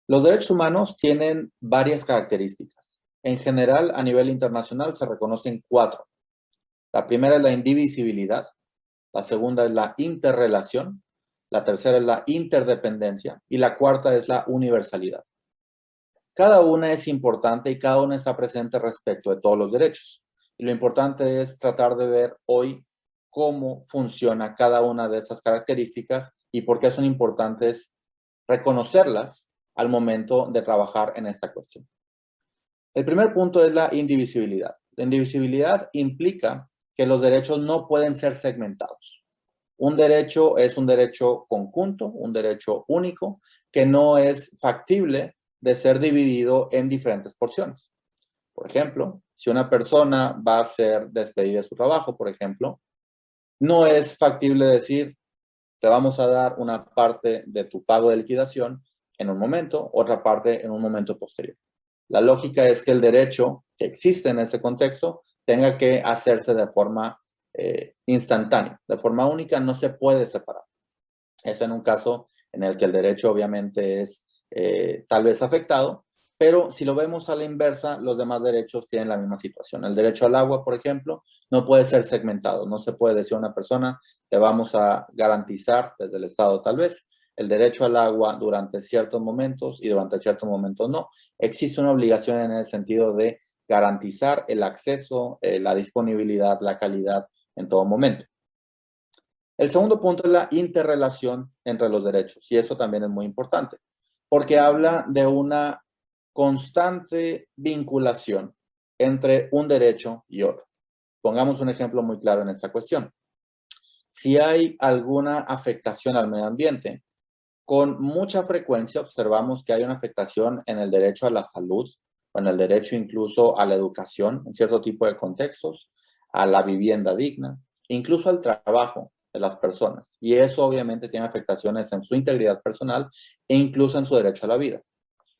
Los derechos humanos tienen varias características. En general, a nivel internacional se reconocen cuatro. La primera es la indivisibilidad, la segunda es la interrelación, la tercera es la interdependencia y la cuarta es la universalidad. Cada una es importante y cada una está presente respecto de todos los derechos. Y lo importante es tratar de ver hoy cómo funciona cada una de esas características y por qué son importantes reconocerlas al momento de trabajar en esta cuestión. El primer punto es la indivisibilidad. La indivisibilidad implica que los derechos no pueden ser segmentados. Un derecho es un derecho conjunto, un derecho único, que no es factible de ser dividido en diferentes porciones. Por ejemplo, si una persona va a ser despedida de su trabajo, por ejemplo, no es factible decir, te vamos a dar una parte de tu pago de liquidación en un momento, otra parte en un momento posterior. La lógica es que el derecho que existe en ese contexto tenga que hacerse de forma instantánea, de forma única, no se puede separar. Eso en un caso en el que el derecho obviamente es tal vez afectado, pero si lo vemos a la inversa, los demás derechos tienen la misma situación. El derecho al agua, por ejemplo, no puede ser segmentado. No se puede decir a una persona, te vamos a garantizar desde el Estado tal vez el derecho al agua durante ciertos momentos y durante ciertos momentos no. Existe una obligación en el sentido de garantizar el acceso, la disponibilidad, la calidad en todo momento. El segundo punto es la interrelación entre los derechos, y eso también es muy importante, porque habla de una constante vinculación entre un derecho y otro. Pongamos un ejemplo muy claro en esta cuestión. Si hay alguna afectación al medio ambiente, con mucha frecuencia observamos que hay una afectación en el derecho a la salud, o en el derecho incluso a la educación, en cierto tipo de contextos, a la vivienda digna, incluso al trabajo de las personas. Y eso obviamente tiene afectaciones en su integridad personal e incluso en su derecho a la vida.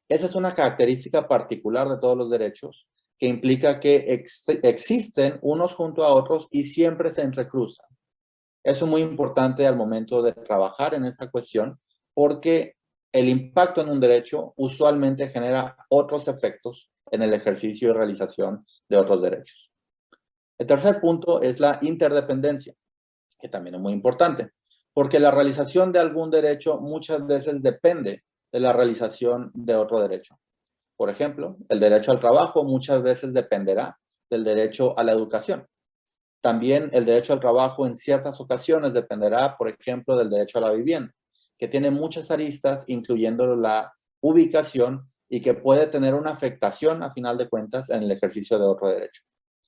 Esa es una característica particular de todos los derechos que implica que existen unos junto a otros y siempre se entrecruzan. Eso es muy importante al momento de trabajar en esta cuestión porque el impacto en un derecho usualmente genera otros efectos en el ejercicio y realización de otros derechos. El tercer punto es la interdependencia, que también es muy importante, porque la realización de algún derecho muchas veces depende de la realización de otro derecho. Por ejemplo, el derecho al trabajo muchas veces dependerá del derecho a la educación. También el derecho al trabajo en ciertas ocasiones dependerá, por ejemplo, del derecho a la vivienda, que tiene muchas aristas, incluyendo la ubicación y que puede tener una afectación, a final de cuentas, en el ejercicio de otro derecho.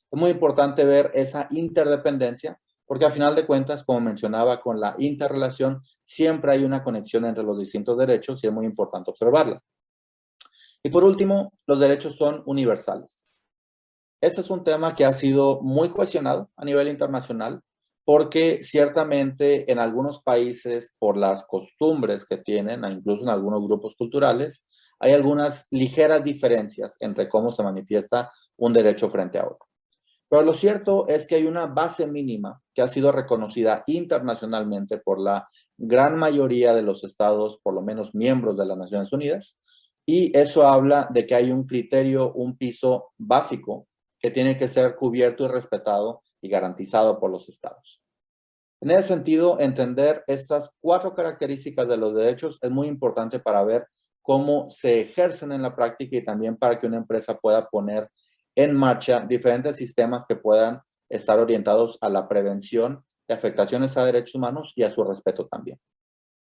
Es muy importante ver esa interdependencia, porque a final de cuentas, como mencionaba con la interrelación, siempre hay una conexión entre los distintos derechos y es muy importante observarla. Y por último, los derechos son universales. Este es un tema que ha sido muy cuestionado a nivel internacional porque ciertamente en algunos países, por las costumbres que tienen, incluso en algunos grupos culturales, hay algunas ligeras diferencias entre cómo se manifiesta un derecho frente a otro. Pero lo cierto es que hay una base mínima que ha sido reconocida internacionalmente por la gran mayoría de los estados, por lo menos miembros de las Naciones Unidas, y eso habla de que hay un criterio, un piso básico que tiene que ser cubierto y respetado y garantizado por los estados. En ese sentido, entender estas cuatro características de los derechos es muy importante para ver cómo se ejercen en la práctica y también para que una empresa pueda poner en marcha diferentes sistemas que puedan estar orientados a la prevención de afectaciones a derechos humanos y a su respeto también.